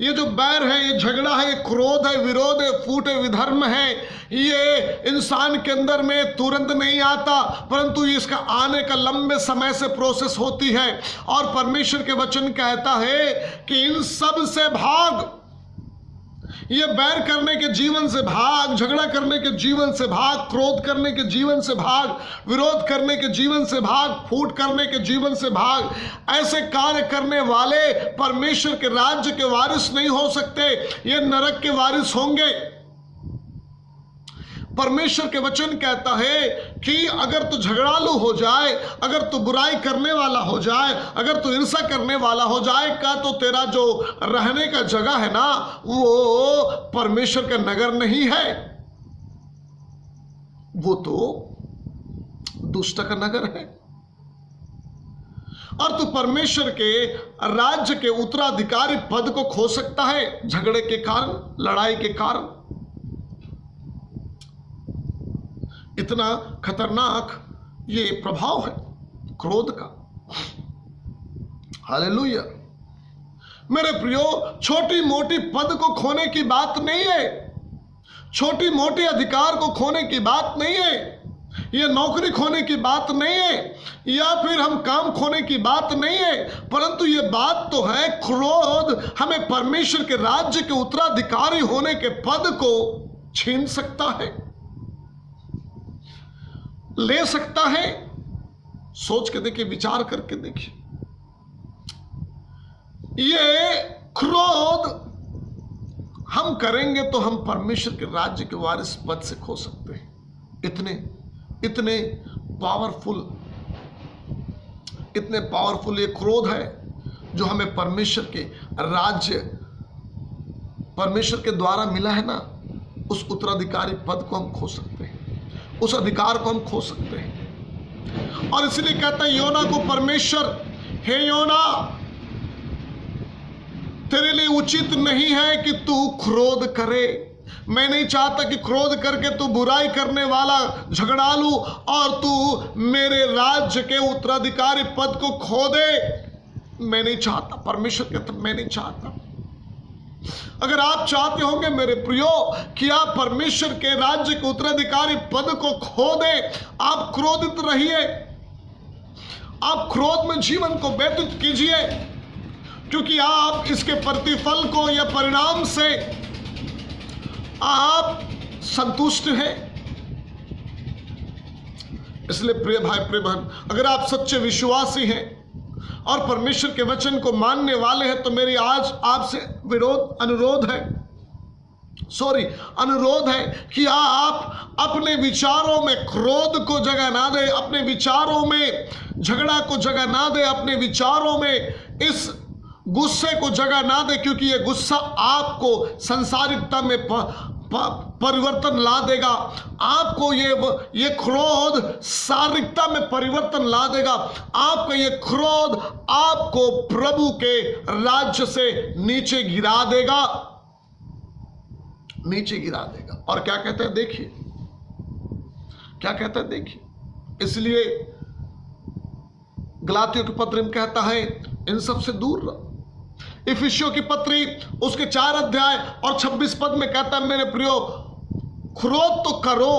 A: ये जो बैर है, ये झगड़ा है, ये क्रोध है, विरोध है, फूट है, विधर्म है, ये इंसान के अंदर में तुरंत नहीं आता, परंतु इसका आने का लंबे समय से प्रोसेस होती है। और परमेश्वर के वचन कहता है कि इन सब से भाग, ये बैर करने के जीवन से भाग, झगड़ा करने के जीवन से भाग, क्रोध करने के जीवन से भाग, विरोध करने के जीवन से भाग, फूट करने के जीवन से भाग। ऐसे कार्य करने वाले परमेश्वर के राज्य के वारिस नहीं हो सकते, ये नरक के वारिस होंगे। परमेश्वर के वचन कहता है कि अगर तू झगड़ालू हो जाए, अगर तू बुराई करने वाला हो जाए, अगर तू ईर्ष्या करने वाला हो जाएगा, तो तेरा जो रहने का जगह है ना, वो परमेश्वर का नगर नहीं है, वो तो दुष्ट का नगर है। और तू परमेश्वर के राज्य के उत्तराधिकारी पद को खो सकता है झगड़े के कारण, लड़ाई के कारण। इतना खतरनाक ये प्रभाव है क्रोध का। हालेलुया। मेरे प्रियो, छोटी मोटी पद को खोने की बात नहीं है, छोटी मोटी अधिकार को खोने की बात नहीं है, ये नौकरी खोने की बात नहीं है, या फिर हम काम खोने की बात नहीं है, परंतु ये बात तो है क्रोध हमें परमेश्वर के राज्य के उत्तराधिकारी होने के पद को छीन सकता है, ले सकता है। सोच के देखिए, विचार करके देखिए, ये क्रोध हम करेंगे तो हम परमेश्वर के राज्य के वारिस पद से खो सकते हैं। इतने पावरफुल ये क्रोध है जो हमें परमेश्वर के राज्य, परमेश्वर के द्वारा मिला है ना, उस उत्तराधिकारी पद को हम खो सकते हैं, उस अधिकार को हम खो सकते हैं। और इसलिए कहता है योना को परमेश्वर, हे योना, तेरे लिए उचित नहीं है कि तू क्रोध करे। मैं नहीं चाहता कि क्रोध करके तू बुराई करने वाला, झगड़ालू और तू मेरे राज्य के उत्तराधिकारी पद को खो दे। मैं नहीं चाहता, परमेश्वर कहता मैं नहीं चाहता। अगर आप चाहते होंगे मेरे प्रियो कि आप परमेश्वर के राज्य के उत्तराधिकारी पद को खो दे, आप क्रोधित रहिए, आप क्रोध में जीवन को व्यतीत कीजिए, क्योंकि आप इसके प्रतिफल को या परिणाम से आप संतुष्ट हैं। इसलिए प्रिय भाई, प्रिय बहन, अगर आप सच्चे विश्वासी हैं और परमेश्वर के वचन को मानने वाले हैं, तो मेरी आज आपसे अनुरोध है कि आप अपने विचारों में क्रोध को जगह ना दें, अपने विचारों में झगड़ा को जगह ना दें, अपने विचारों में इस गुस्से को जगह ना दे, क्योंकि ये गुस्सा आपको संसारिकता में परिवर्तन ला देगा, आपको ये क्रोध शारीरिकता में परिवर्तन ला देगा, आपका ये क्रोध आपको प्रभु के राज्य से नीचे गिरा देगा, नीचे गिरा देगा। और क्या कहते हैं देखिए, क्या कहता है देखिए, इसलिए गलातियों के पत्र में कहता है इन सब से दूर रहो। इफिसियों की पत्री उसके 4 अध्याय और 26 पद में कहता है मेरे प्रियो, क्रोध तो करो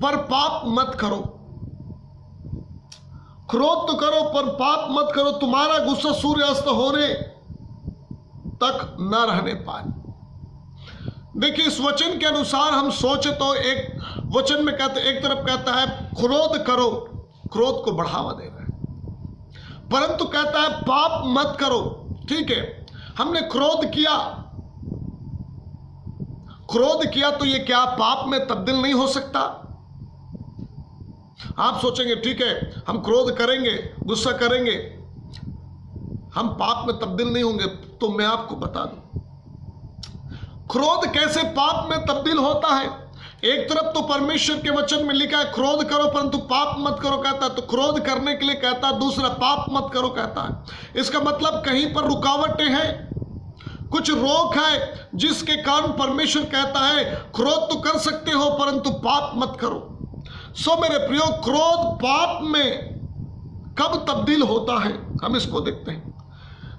A: पर पाप मत करो, क्रोध तो करो पर पाप मत करो, तुम्हारा गुस्सा सूर्यास्त होने तक न रहने पाए। देखिए, इस वचन के अनुसार हम सोचे तो एक वचन में कहते, एक तरफ कहता है क्रोध करो, क्रोध को बढ़ावा दे रहा है, परंतु कहता है पाप मत करो। ठीक है, हमने क्रोध किया तो ये क्या पाप में तब्दील नहीं हो सकता? आप सोचेंगे ठीक है, हम क्रोध करेंगे, गुस्सा करेंगे, हम पाप में तब्दील नहीं होंगे। तो मैं आपको बता दूं, क्रोध कैसे पाप में तब्दील होता है। एक तरफ तो परमेश्वर के वचन में लिखा है क्रोध करो परंतु पाप मत करो कहता है, तो क्रोध करने के लिए कहता है, दूसरा पाप मत करो कहता है। इसका मतलब कहीं पर रुकावटें हैं, कुछ रोक है जिसके कारण परमेश्वर कहता है क्रोध तो कर सकते हो परंतु पाप मत करो। सो मेरे प्रियो, क्रोध पाप में कब तब्दील होता है, हम इसको देखते हैं।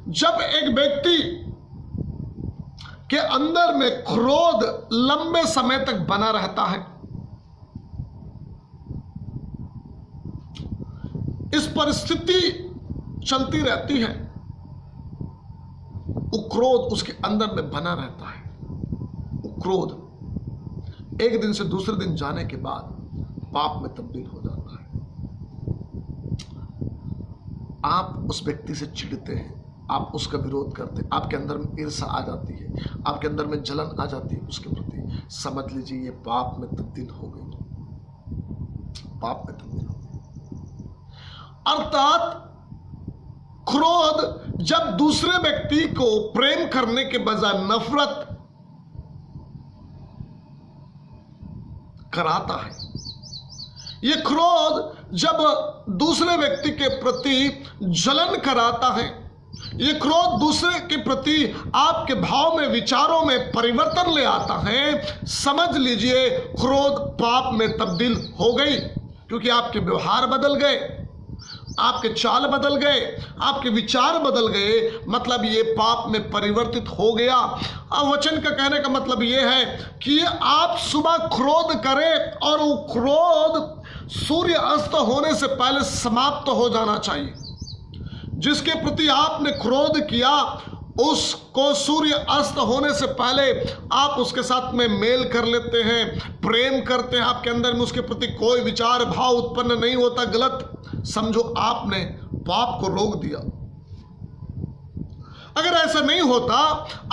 A: जब एक व्यक्ति के अंदर में क्रोध लंबे समय तक बना रहता है, इस परिस्थिति चलती रहती है, वो क्रोध उसके अंदर में बना रहता है। वो क्रोध एक दिन से दूसरे दिन जाने के बाद पाप में तब्दील हो जाता है। आप उस व्यक्ति से चिढ़ते हैं, आप उसका विरोध करते हैं, आपके अंदर में ईर्ष्या आ जाती है, आपके अंदर में जलन आ जाती है उसके प्रति, समझ लीजिए ये पाप में तब्दील हो गई, पाप में तब्दील हो गई। अर्थात क्रोध जब दूसरे व्यक्ति को प्रेम करने के बजाय नफरत कराता है, ये क्रोध जब दूसरे व्यक्ति के प्रति जलन कराता है, ये क्रोध दूसरे के प्रति आपके भाव में, विचारों में परिवर्तन ले आता है, समझ लीजिए क्रोध पाप में तब्दील हो गई। क्योंकि आपके व्यवहार बदल गए, आपके चाल बदल गए, आपके विचार बदल गए, मतलब ये पाप में परिवर्तित हो गया। अब वचन का कहने का मतलब ये है कि आप सुबह क्रोध करें और वो क्रोध सूर्य अस्त होने से पहले समाप्त हो जाना चाहिए। जिसके प्रति आपने क्रोध किया उसको सूर्य अस्त होने से पहले आप उसके साथ में मेल कर लेते हैं, प्रेम करते हैं, आपके अंदर में उसके प्रति कोई विचार भाव उत्पन्न नहीं होता गलत, समझो आपने पाप को रोक दिया। अगर ऐसा नहीं होता,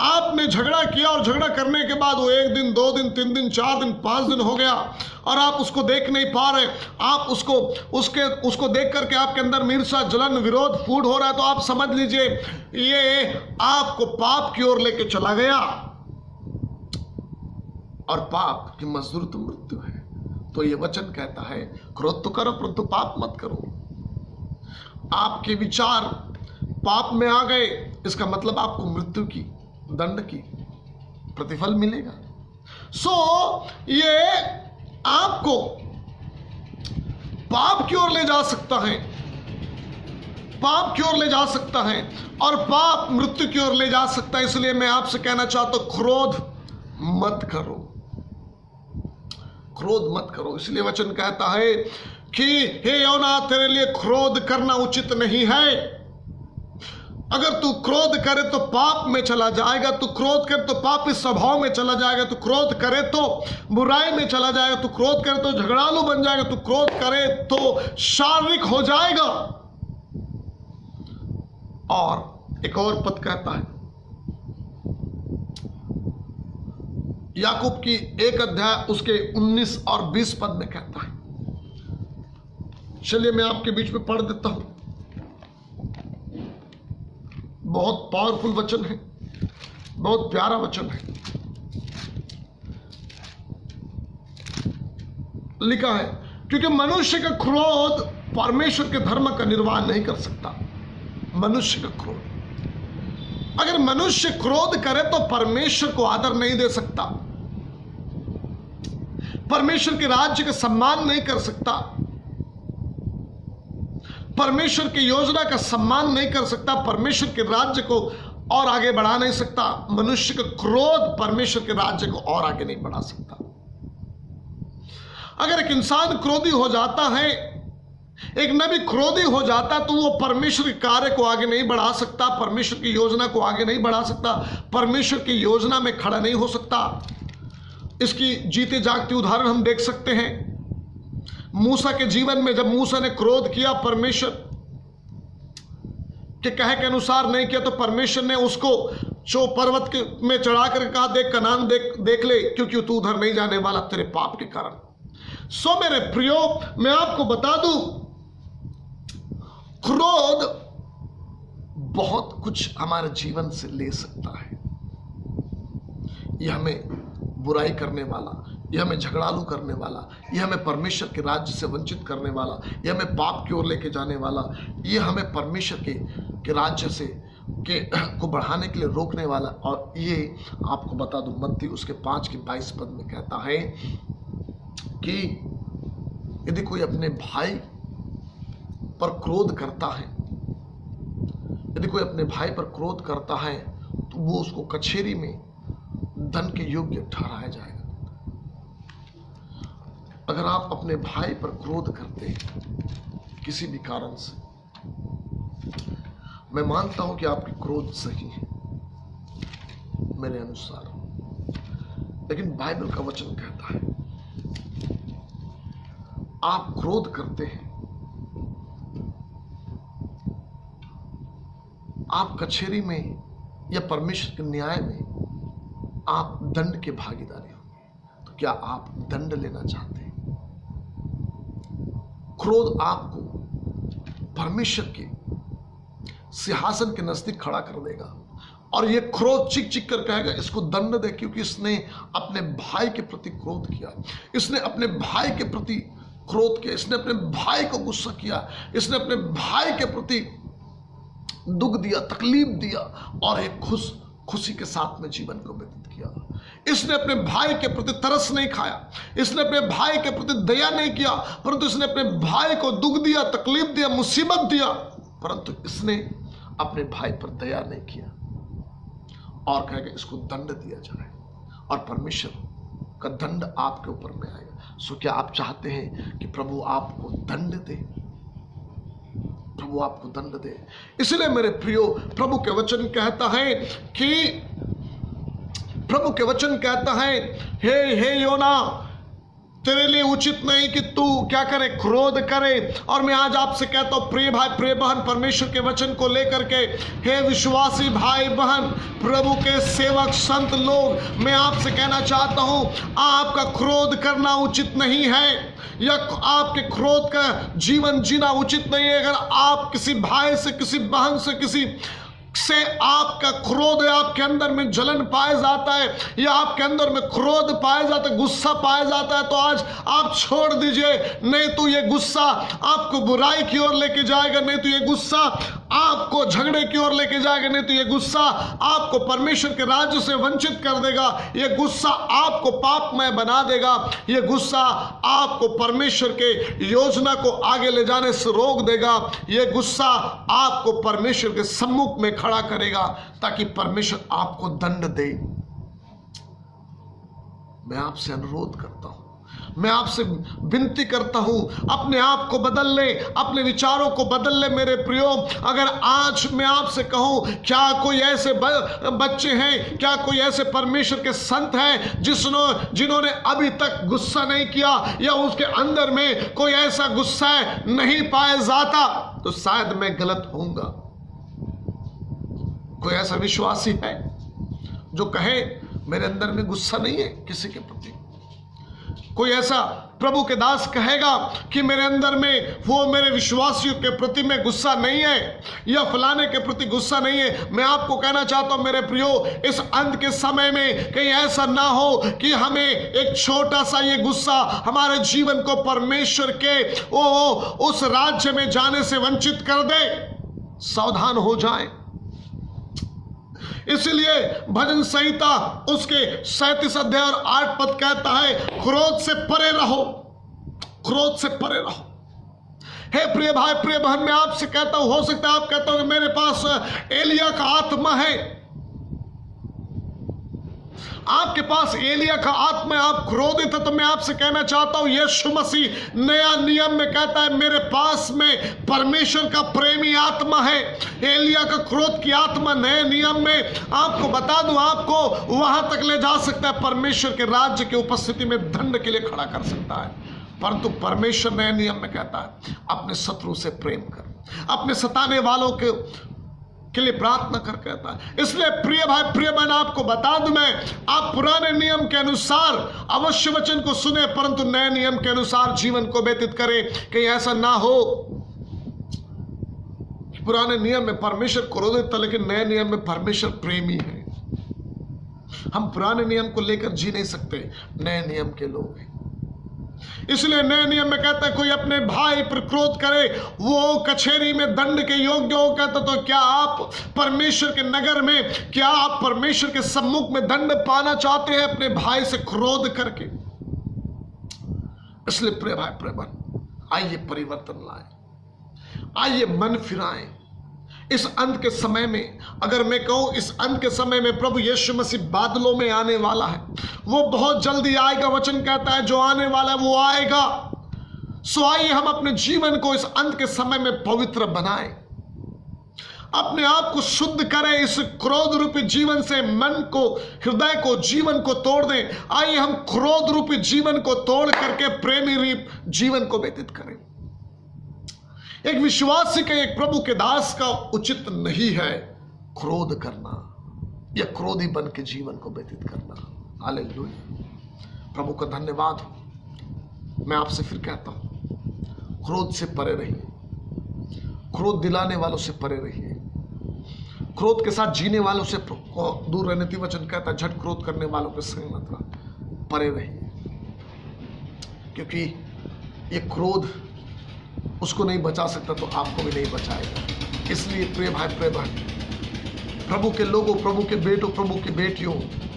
A: आपने झगड़ा किया और झगड़ा करने के बाद वो 1 दिन 2 दिन 3 दिन 4 दिन 5 दिन हो गया और आप उसको देख नहीं पा रहे, आप उसको देख करके आपके अंदर ईर्ष्या जलन विरोध फूट हो रहा है, तो आप समझ लीजिए ये आपको पाप की ओर लेके चला गया। और पाप की मजदूरी तो मृत्यु है। तो ये वचन कहता है क्रोध तो करो परंतु पाप मत करो। आपके विचार पाप में आ गए, इसका मतलब आपको मृत्यु की, दंड की प्रतिफल मिलेगा। ये आपको पाप की ओर ले जा सकता है, पाप की ओर ले जा सकता है और पाप मृत्यु की ओर ले जा सकता है। इसलिए मैं आपसे कहना चाहता हूं क्रोध मत करो, क्रोध मत करो। इसलिए वचन कहता है कि हे योना तेरे लिए क्रोध करना उचित नहीं है। अगर तू क्रोध करे तो पाप में चला जाएगा, तू क्रोध करे तो पापी स्वभाव में चला जाएगा, तू क्रोध करे तो बुराई में चला जाएगा, तू क्रोध करे तो झगड़ालू बन जाएगा, तू क्रोध करे तो शारीरिक हो जाएगा। और एक और पद कहता है याकूब की 1 अध्याय उसके 19 और 20 पद में कहता है, चलिए मैं आपके बीच में पढ़ देता हूं। बहुत पावरफुल वचन है, बहुत प्यारा वचन है। लिखा है क्योंकि मनुष्य का क्रोध परमेश्वर के धर्म का निर्वाह नहीं कर सकता। मनुष्य का क्रोध, अगर मनुष्य क्रोध करे तो परमेश्वर को आदर नहीं दे सकता, परमेश्वर के राज्य का सम्मान नहीं कर सकता, परमेश्वर की योजना का सम्मान नहीं कर सकता, परमेश्वर के राज्य को और आगे बढ़ा नहीं सकता। मनुष्य का क्रोध परमेश्वर के राज्य को और आगे नहीं बढ़ा सकता। अगर एक इंसान क्रोधी हो जाता है, एक नबी क्रोधी हो जाता, तो वो परमेश्वर के कार्य को आगे नहीं बढ़ा सकता, परमेश्वर की योजना को आगे नहीं बढ़ा सकता, परमेश्वर की योजना में खड़ा नहीं हो सकता। इसकी जीते जागते उदाहरण हम देख सकते हैं मूसा के जीवन में। जब मूसा ने क्रोध किया, परमेश्वर के कहे के अनुसार नहीं किया, तो परमेश्वर ने उसको जो पर्वत के में चढ़ा कर कहा देख कनान देख ले, क्योंकि तू उधर नहीं जाने वाला तेरे पाप के कारण। मेरे प्रियो, मैं आपको बता दूं क्रोध बहुत कुछ हमारे जीवन से ले सकता है। यह हमें बुराई करने वाला, यह हमें झगड़ालू करने वाला, यह हमें परमेश्वर के राज्य से वंचित करने वाला, यह हमें पाप की ओर लेके जाने वाला, यह हमें परमेश्वर के राज्य से को बढ़ाने के लिए रोकने वाला। और ये आपको बता दूं मत्ती उसके 5 के 22 पद में कहता है कि यदि कोई अपने भाई पर क्रोध करता है, यदि कोई अपने भाई पर क्रोध करता है तो वो उसको कचहरी में दंड के योग्य ठहराया जाएगा। अगर आप अपने भाई पर क्रोध करते हैं किसी भी कारण से, मैं मानता हूं कि आपकी क्रोध सही है मेरे अनुसार, लेकिन बाइबल का वचन कहता है आप क्रोध करते हैं, आप कचहरी में या परमेश्वर के न्याय में आप दंड के भागीदारी होंगे। क्या आप दंड लेना चाहते हैं? क्रोध आपको परमेश्वर के सिंहासन के नजदीक खड़ा कर देगा और ये क्रोध चिक चिक कर कहेगा इसको दंड दे, क्योंकि इसने अपने भाई के प्रति क्रोध किया, इसने अपने भाई के प्रति क्रोध किया, इसने अपने भाई को गुस्सा किया, इसने अपने भाई के प्रति दुख दिया, तकलीफ दिया और एक खुशी के साथ में जीवन को व्यतीत किया। इसने अपने भाई के प्रति तरस नहीं खाया, इसने अपने भाई के प्रति दया नहीं किया, परंतु इसने अपने भाई को दुख दिया, तकलीफ दिया, मुसीबत दिया, परंतु इसने अपने भाई पर दया नहीं किया और कहेगा इसको दंड दिया जाए और परमेश्वर का दंड आपके ऊपर में आएगा। सो क्या आप चाहते हैं कि प्रभु आपको दंड दे? प्रभु आपको दंड दे। इसलिए मेरे प्रियो, प्रभु के वचन कहता है कि हे योना, तेरे लिए उचित नहीं कि तू क्या करे, क्रोध करे। और मैं आज आपसे कहता हूं प्रिय भाई प्रिय बहन, परमेश्वर के वचन को लेकर के, हे विश्वासी भाई बहन, प्रभु के सेवक संत लोग, मैं आपसे कहना चाहता हूं आपका क्रोध करना उचित नहीं है या आपके क्रोध का जीवन जीना उचित नहीं है। अगर आप किसी भाई से, किसी बहन से, किसी से आपका क्रोध है, आपके अंदर में जलन पाया जाता है या आपके अंदर में क्रोध पाया जाता है, गुस्सा पाया जाता है, तो आज आप छोड़ दीजिए। नहीं तो ये गुस्सा आपको बुराई की ओर लेके जाएगा, नहीं तो ये गुस्सा आपको झगड़े की ओर लेके जाएगा, नहीं तो ये गुस्सा आपको परमेश्वर के राज्य से वंचित कर देगा, ये गुस्सा आपको पापमय बना देगा, ये गुस्सा आपको परमेश्वर के योजना को आगे ले जाने से रोक देगा, ये गुस्सा आपको परमेश्वर के सम्मुख में खड़ा करेगा ताकि परमेश्वर आपको दंड दे। मैं आपसे अनुरोध करता हूं, मैं आपसे विनती करता हूं, अपने आप को बदल ले, अपने विचारों को बदल ले मेरे प्रियो। अगर आज मैं आपसे कहूं, क्या कोई ऐसे बच्चे हैं, क्या कोई ऐसे परमेश्वर के संत हैं जिन्होंने अभी तक गुस्सा नहीं किया या उसके अंदर में कोई ऐसा गुस्सा नहीं पाया जाता, तो शायद मैं गलत होऊंगा। कोई ऐसा विश्वासी है जो कहे मेरे अंदर में गुस्सा नहीं है किसी के प्रति? कोई ऐसा प्रभु के दास कहेगा कि मेरे अंदर में वो मेरे विश्वासियों के प्रति में गुस्सा नहीं है या फलाने के प्रति गुस्सा नहीं है? मैं आपको कहना चाहता हूं मेरे प्रियो, इस अंत के समय में कहीं ऐसा ना हो कि हमें एक छोटा सा ये गुस्सा हमारे जीवन को परमेश्वर के उस राज्य में जाने से वंचित कर दे। सावधान हो जाएं। इसलिए भजन संहिता उसके 37 अध्याय और 8 पद कहता है, क्रोध से परे रहो, क्रोध से परे रहो। हे प्रिय भाई प्रिय बहन, मैं आपसे कहता हूं, हो सकता है आप कहते हो कि मेरे पास एलिया का आत्मा है, आपके पास एलिया का आत्मा है, आप क्रोधित है, तो मैं आपसे कहना चाहता हूं यीशु मसीह नया नियम में कहता है मेरे पास में परमेश्वर का प्रेमी आत्मा है। एलिया का क्रोध की आत्मा नए नियम में, आपको बता दूं, आपको वहां तक ले जा सकता है, परमेश्वर के राज्य की उपस्थिति में दंड के लिए खड़ा कर सकता है। परंतु परमेश्वर नए नियम में कहता है अपने शत्रु से प्रेम कर, अपने सताने वालों के लिए प्रार्थना कर कहता है। इसलिए प्रिय भाई प्रिय बहन, आपको बता दूं मैं, आप पुराने नियम के अनुसार अवश्य वचन को सुने, परंतु नए नियम के अनुसार जीवन को व्यतीत करें। कहीं ऐसा ना हो पुराने नियम में परमेश्वर क्रोधित था लेकिन नए नियम में परमेश्वर प्रेमी है। हम पुराने नियम को लेकर जी नहीं सकते, नए नियम के लोग हैं। इसलिए नए नियम में कहता है कोई अपने भाई पर क्रोध करे वो कचहरी में दंड के योग्य हो। कहता तो क्या आप परमेश्वर के नगर में, क्या आप परमेश्वर के सम्मुख में दंड पाना चाहते हैं अपने भाई से क्रोध करके? इसलिए प्रिय भाई प्रिय बहन, आइए परिवर्तन लाएं, आइए मन फिराएं। इस अंत के समय में, अगर मैं कहूं इस अंत के समय में प्रभु यीशु मसीह बादलों में आने वाला है, वो बहुत जल्दी आएगा। वचन कहता है जो आने वाला है वो आएगा। सो आइए हम अपने जीवन को इस अंत के समय में पवित्र बनाएं, अपने आप को शुद्ध करें, इस क्रोध रूपी जीवन से मन को, हृदय को, जीवन को तोड़ दें। आइए हम क्रोध रूपी जीवन को तोड़ करके प्रेमी रूप जीवन को व्यतीत करें। एक विश्वासी का, एक प्रभु के दास का उचित नहीं है क्रोध करना या क्रोधी बन के जीवन को व्यतीत करना। हालेलुया। प्रभु का धन्यवाद हो। मैं आपसे फिर कहता हूं, क्रोध से परे रहिए, क्रोध दिलाने वालों से परे रहिए, क्रोध के साथ जीने वालों से दूर रहने की वचन कहता है, झट क्रोध करने वालों के संग मत रहो, परे रहिए, क्योंकि ये क्रोध उसको नहीं बचा सकता तो आपको भी नहीं बचाएगा। इसलिए प्रिय भाई प्रिय बहन, प्रभु के लोगों, प्रभु के बेटों, प्रभु की बेटियों,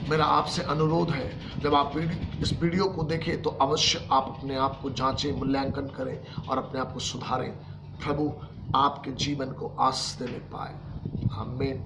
A: मेरा आपसे अनुरोध है, जब आप इस वीडियो को देखें तो अवश्य आप अपने आप को जांचें, मूल्यांकन करें और अपने आप को सुधारें। प्रभु आपके जीवन को आशीष देने पाए। आमीन।